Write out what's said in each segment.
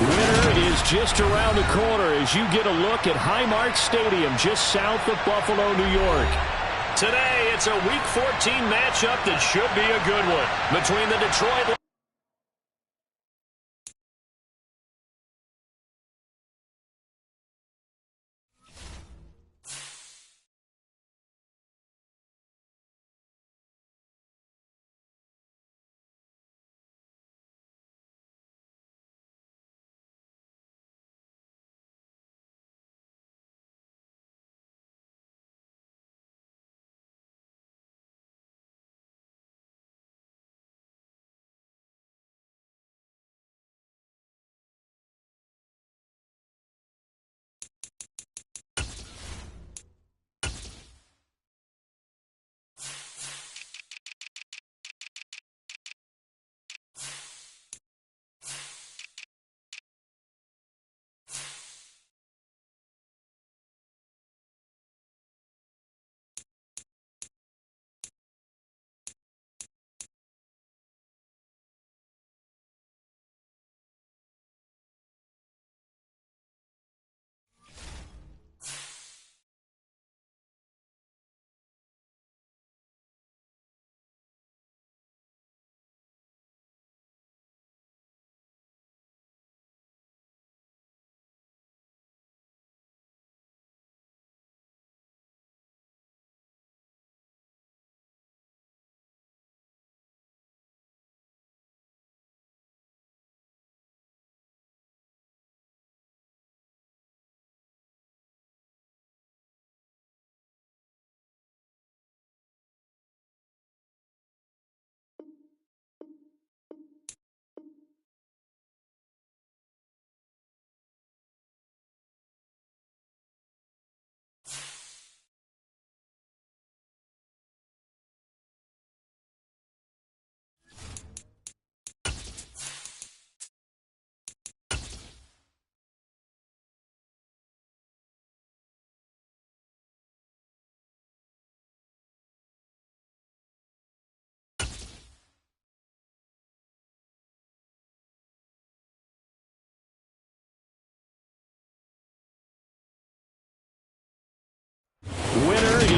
Winter is just around the corner as you get a look at Highmark Stadium just south of Buffalo, New York. Today, it's a Week 14 matchup that should be a good one between the Detroit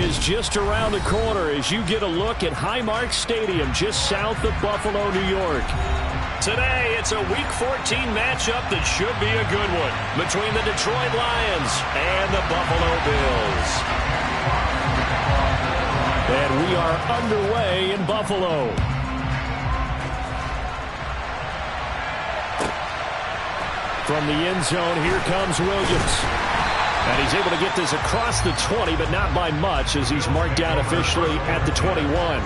is just around the corner as you get a look at Highmark Stadium just south of Buffalo, New York. Today, it's a Week 14 matchup that should be a good one between the Detroit Lions and the Buffalo Bills. And we are underway in Buffalo. From the end zone, here comes Williams. And he's able to get this across the 20, but not by much as he's marked down officially at the 21.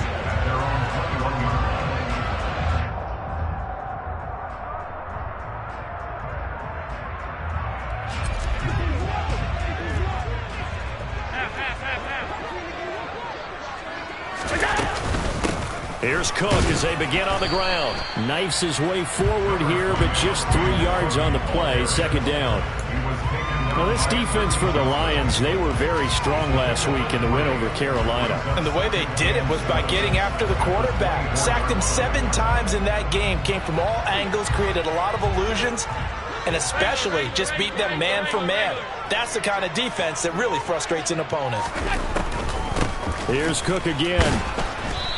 Here's Cook as they begin on the ground. Knifes his way forward here, but just 3 yards on the play, second down. Well, this defense for the Lions, they were very strong last week in the win over Carolina. And the way they did it was by getting after the quarterback. Sacked him 7 times in that game. Came from all angles, created a lot of illusions, and especially just beat them man for man. That's the kind of defense that really frustrates an opponent. Here's Cook again.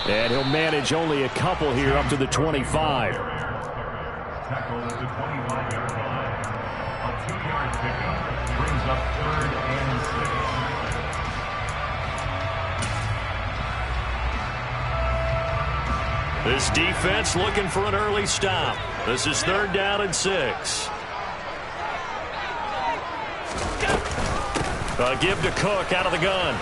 And he'll manage only a couple here up to the 25. Tackle at the 25-yard line. A 2-yard pickup brings up 3rd and 6. This defense looking for an early stop. This is 3rd down and 6. A give to Cook out of the gun.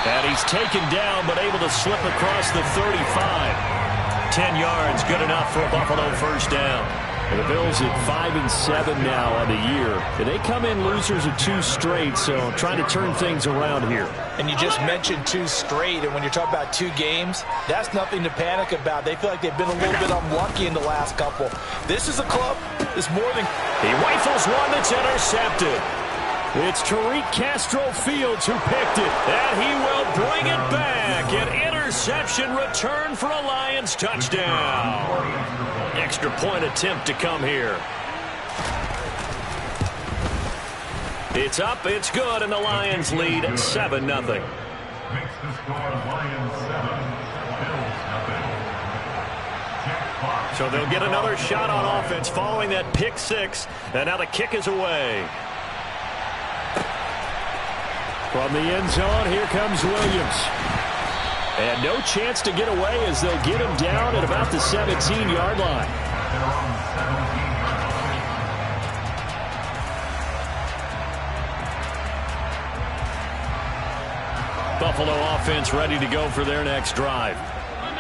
And he's taken down, but able to slip across the 35. 10 yards, good enough for a Buffalo first down. And the Bills at 5-7 now on the year. And they come in losers of 2 straight, so trying to turn things around here. And you just mentioned 2 straight, and when you're talking about 2 games, that's nothing to panic about. They feel like they've been a little bit unlucky in the last couple. This is a club that's more than... He rifles one that's intercepted. It's Tariq Castro Fields who picked it, and he will bring it back. An interception return for a Lions touchdown. Extra point attempt to come here. It's up, it's good, and the Lions lead 7-0. Makes the score Lions 7, Bills 0. So they'll get another shot on offense following that pick six. And now the kick is away. From the end zone, here comes Williams. And no chance to get away as they'll get him down at about the 17-yard line. Buffalo offense ready to go for their next drive.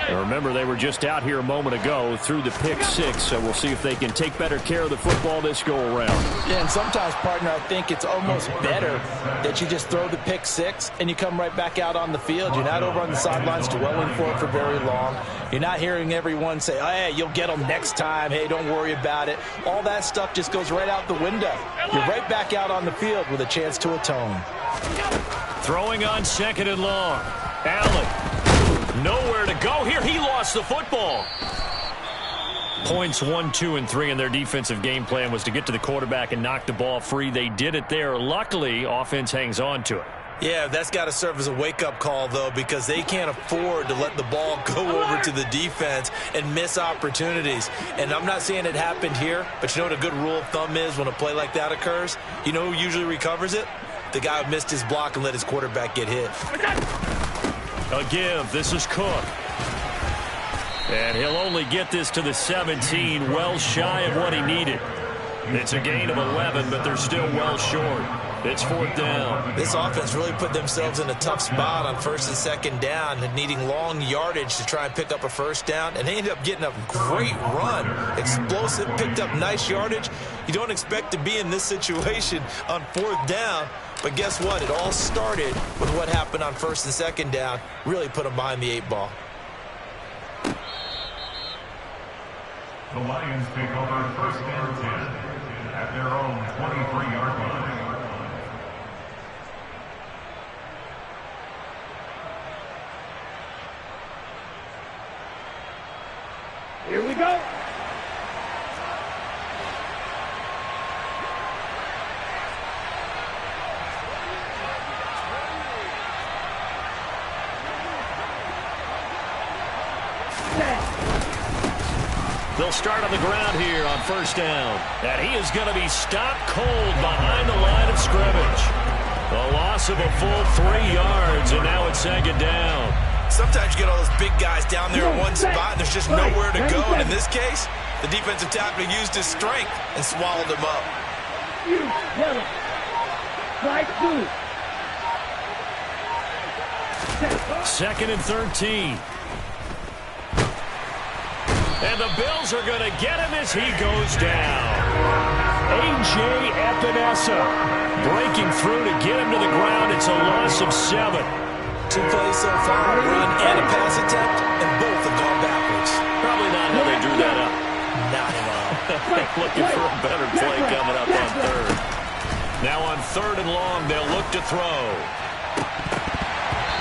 And remember, they were just out here a moment ago through the pick six, so we'll see if they can take better care of the football this go-around. Yeah, and sometimes, partner, I think it's almost better that you just throw the pick six and you come right back out on the field. You're not over on the sidelines dwelling for it for very long. You're not hearing everyone say, oh, hey, you'll get them next time. Hey, don't worry about it. All that stuff just goes right out the window. You're right back out on the field with a chance to atone. Throwing on 2nd and long. Allen. Nowhere to go here. He lost the football. Points 1, 2, and 3 in their defensive game plan was to get to the quarterback and knock the ball free. They did it there. Luckily, offense hangs on to it. Yeah, that's got to serve as a wake-up call, though, because they can't afford to let the ball go over to the defense and miss opportunities. And I'm not saying it happened here, but you know what a good rule of thumb is when a play like that occurs? You know who usually recovers it? The guy who missed his block and let his quarterback get hit. A give. This is Cook. And he'll only get this to the 17, well shy of what he needed. It's a gain of 11, but they're still well short. It's 4th down. This offense really put themselves in a tough spot on 1st and 2nd down and needing long yardage to try and pick up a 1st down. And they ended up getting a great run. Explosive, picked up nice yardage. You don't expect to be in this situation on 4th down. But guess what? It all started with what happened on 1st and 2nd down. Really put them behind the 8 ball. The Lions take over 1st and 10 at their own 23-yard line. Here we go. They'll start on the ground here on 1st down. And he is going to be stopped cold behind the line of scrimmage. A loss of a full 3 yards, and now it's 2nd down. Sometimes you get all those big guys down there in one spot, and there's just nowhere to go. And in this case, the defensive tackle used his strength and swallowed him up. Second and 13. And the Bills are going to get him as he goes down. A.J. Epinesa breaking through to get him to the ground. It's a loss of 7. 2 plays so far, a run and a pass attempt, and both have gone backwards. Probably not how they drew that up. Not at all. Looking for a better play coming up on 3rd. Now on 3rd and long, they'll look to throw.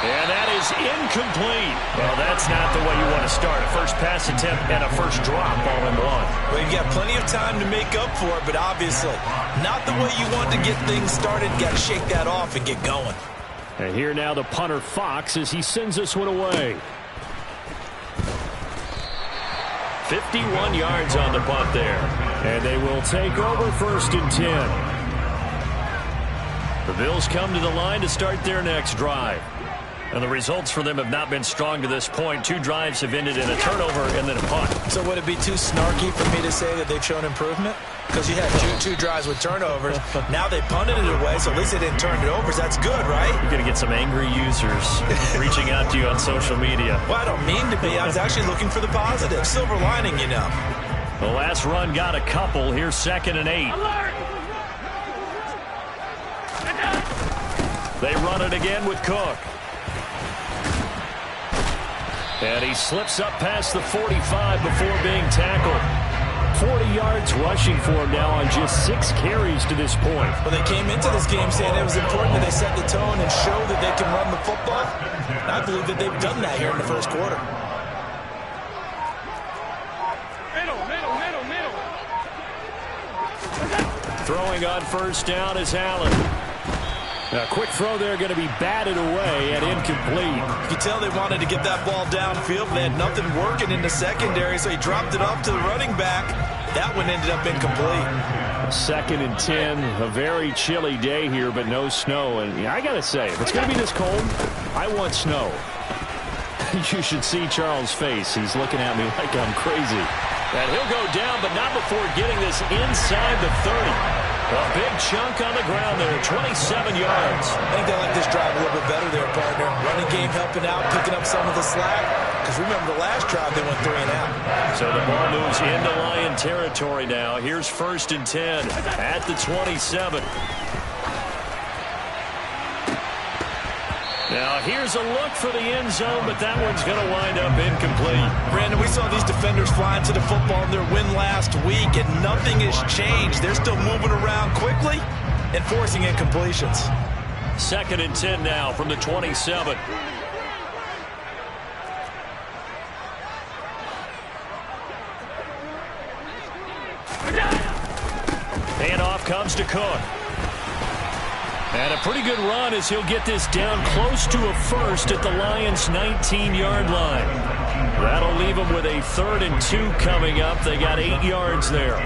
And that is incomplete. Well, that's not the way you want to start. A first pass attempt and a first drop all in one. Well, you've got plenty of time to make up for it, but obviously not the way you want to get things started. Got to shake that off and get going. And here now the punter Fox as he sends this one away. 51 yards on the punt there. And they will take over 1st and 10. The Bills come to the line to start their next drive. And the results for them have not been strong to this point. 2 drives have ended in a turnover and then a punt. So would it be too snarky for me to say that they've shown improvement? Because you had two drives with turnovers. Now they punted it away, so at least they didn't turn it over. That's good, right? You're going to get some angry users reaching out to you on social media. Well, I don't mean to be. I was actually looking for the positive. Silver lining, you know. The last run got a couple. Here's 2nd and 8. They run it again with Cook. And he slips up past the 45 before being tackled. 40 yards rushing for him now on just 6 carries to this point. Well, they came into this game saying it was important that they set the tone and show that they can run the football. And I believe that they've done that here in the 1st quarter. Throwing on 1st down is Allen. A quick throw there going to be batted away and incomplete. You can tell they wanted to get that ball downfield, but they had nothing working in the secondary, so he dropped it off to the running back. That one ended up incomplete. 2nd and 10, a very chilly day here, but no snow. And I got to say, if it's going to be this cold, I want snow. You should see Charles' face. He's looking at me like I'm crazy. And he'll go down, but not before getting this inside the 30. A big chunk on the ground there, 27 yards. I think they like this drive a little bit better there, partner. Running game helping out, picking up some of the slack. Because remember the last drive, they went 3 and out. So the ball moves into Lion territory now. Here's 1st and 10 at the 27. Now here's a look for the end zone, but that one's going to wind up incomplete. Brandon, we saw these defenders flying to the football in their win last week, and nothing has changed. They're still moving around quickly and forcing incompletions. 2nd and 10 now from the 27. Handoff comes to Cook. And a pretty good run as he'll get this down close to a 1st at the Lions' 19-yard line. That'll leave them with a 3rd and 2 coming up. They got 8 yards there.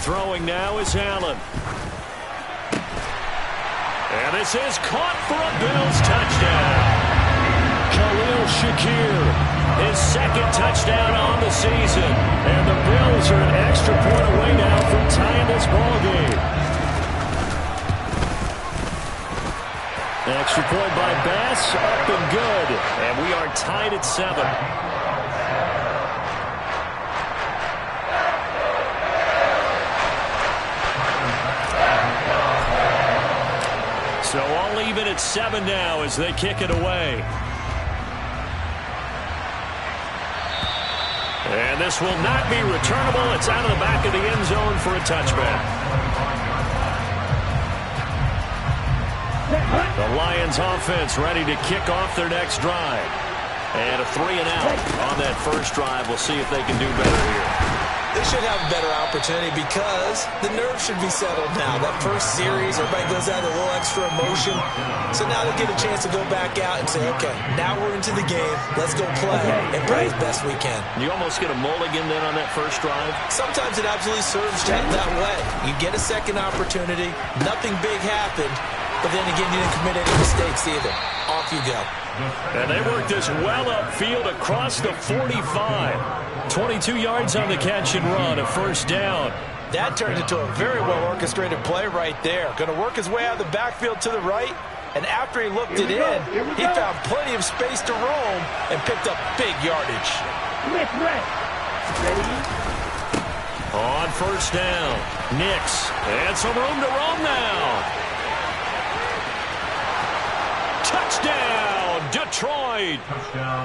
Throwing now is Allen. And this is caught for a Bills touchdown. Khalil Shakir, his 2nd touchdown on the season. And the Bills are an extra point away now from tying this ball game. Extra point by Bass, up and good. And we are tied at 7. So all even at 7 now as they kick it away. And this will not be returnable. It's out of the back of the end zone for a touchback. The Lions offense ready to kick off their next drive. And a 3 and out on that first drive. We'll see if they can do better here. They should have a better opportunity because the nerves should be settled now. That first series, everybody goes out with a little extra emotion. So now they get a chance to go back out and say, okay, now we're into the game. Let's go play and play as best we can. You almost get a mulligan then on that first drive? Sometimes it absolutely serves that way. You get a second opportunity. Nothing big happened. But then again, you didn't commit any mistakes either. Off you go. And they work this well upfield across the 45. 22 yards on the catch and run, a 1st down. That turned into a very well-orchestrated play right there. Going to work his way out of the backfield to the right. And after he looked it in, he found plenty of space to roam and picked up big yardage. On 1st down, Nix. And some room to roam now. Touchdown, Detroit.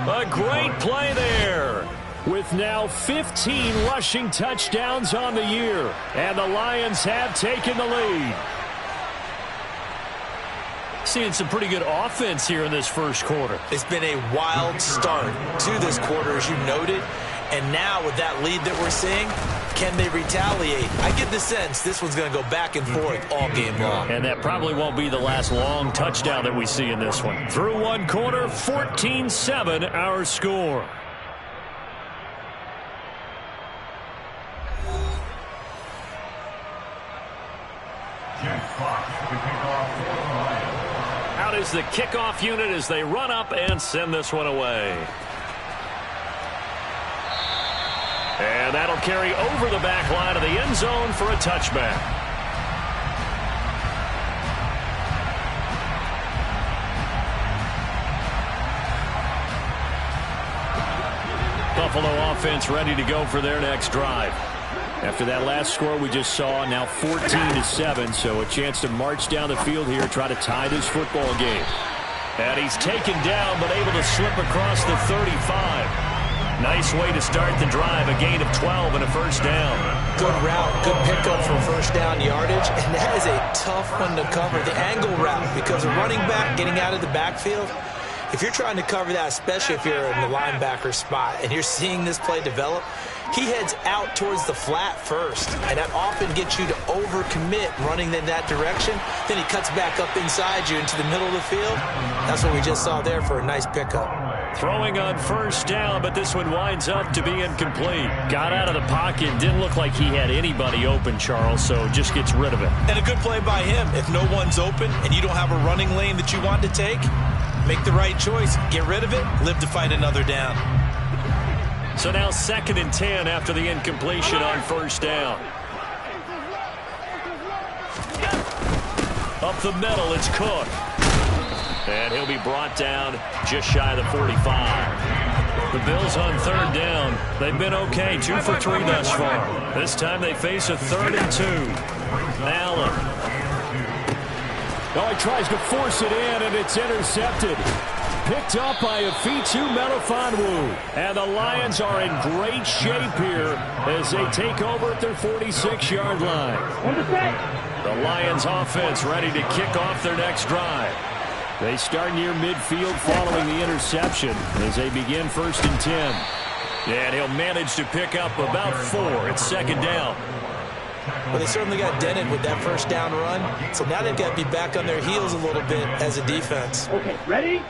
A great play there. With now 15 rushing touchdowns on the year. And the Lions have taken the lead. Seeing some pretty good offense here in this first quarter. It's been a wild start to this quarter, as you noted. And now with that lead that we're seeing, can they retaliate? I get the sense this one's going to go back and forth all game long. And that probably won't be the last long touchdown that we see in this one. Through one quarter, 14-7 our score. Out is the kickoff unit as they run up and send this one away. And that'll carry over the back line of the end zone for a touchback. Buffalo offense ready to go for their next drive. After that last score we just saw, now 14-7, so a chance to march down the field here, try to tie this football game. And he's taken down, but able to slip across the 35. Nice way to start the drive, a gain of 12 and a first down. Good route, good pickup for first down yardage, and that is a tough one to cover, the angle route, because a running back getting out of the backfield, if you're trying to cover that, especially if you're in the linebacker spot and you're seeing this play develop, he heads out towards the flat first, and that often gets you to overcommit running in that direction. Then he cuts back up inside you into the middle of the field. That's what we just saw there for a nice pickup. Throwing on first down, but this one winds up to be incomplete. Got out of the pocket, didn't look like he had anybody open, Charles, so just gets rid of it. And a good play by him. If no one's open and you don't have a running lane that you want to take, make the right choice. Get rid of it, live to fight another down. So now 2nd and 10 after the incompletion on first down. Up the middle, it's Cook. And he'll be brought down just shy of the 45. The Bills on 3rd down. They've been okay, 2 for 3 thus far. This time they face a 3rd and 2. Allen. Oh, he tries to force it in, and it's intercepted. Picked up by Afitu Melifonwu. And the Lions are in great shape here as they take over at their 46-yard line. The Lions offense ready to kick off their next drive. They start near midfield following the interception as they begin 1st and 10. And he'll manage to pick up about 4. It's 2nd down. Well, they certainly got dented with that first down run. So now they've got to be back on their heels a little bit as a defense. Okay, ready?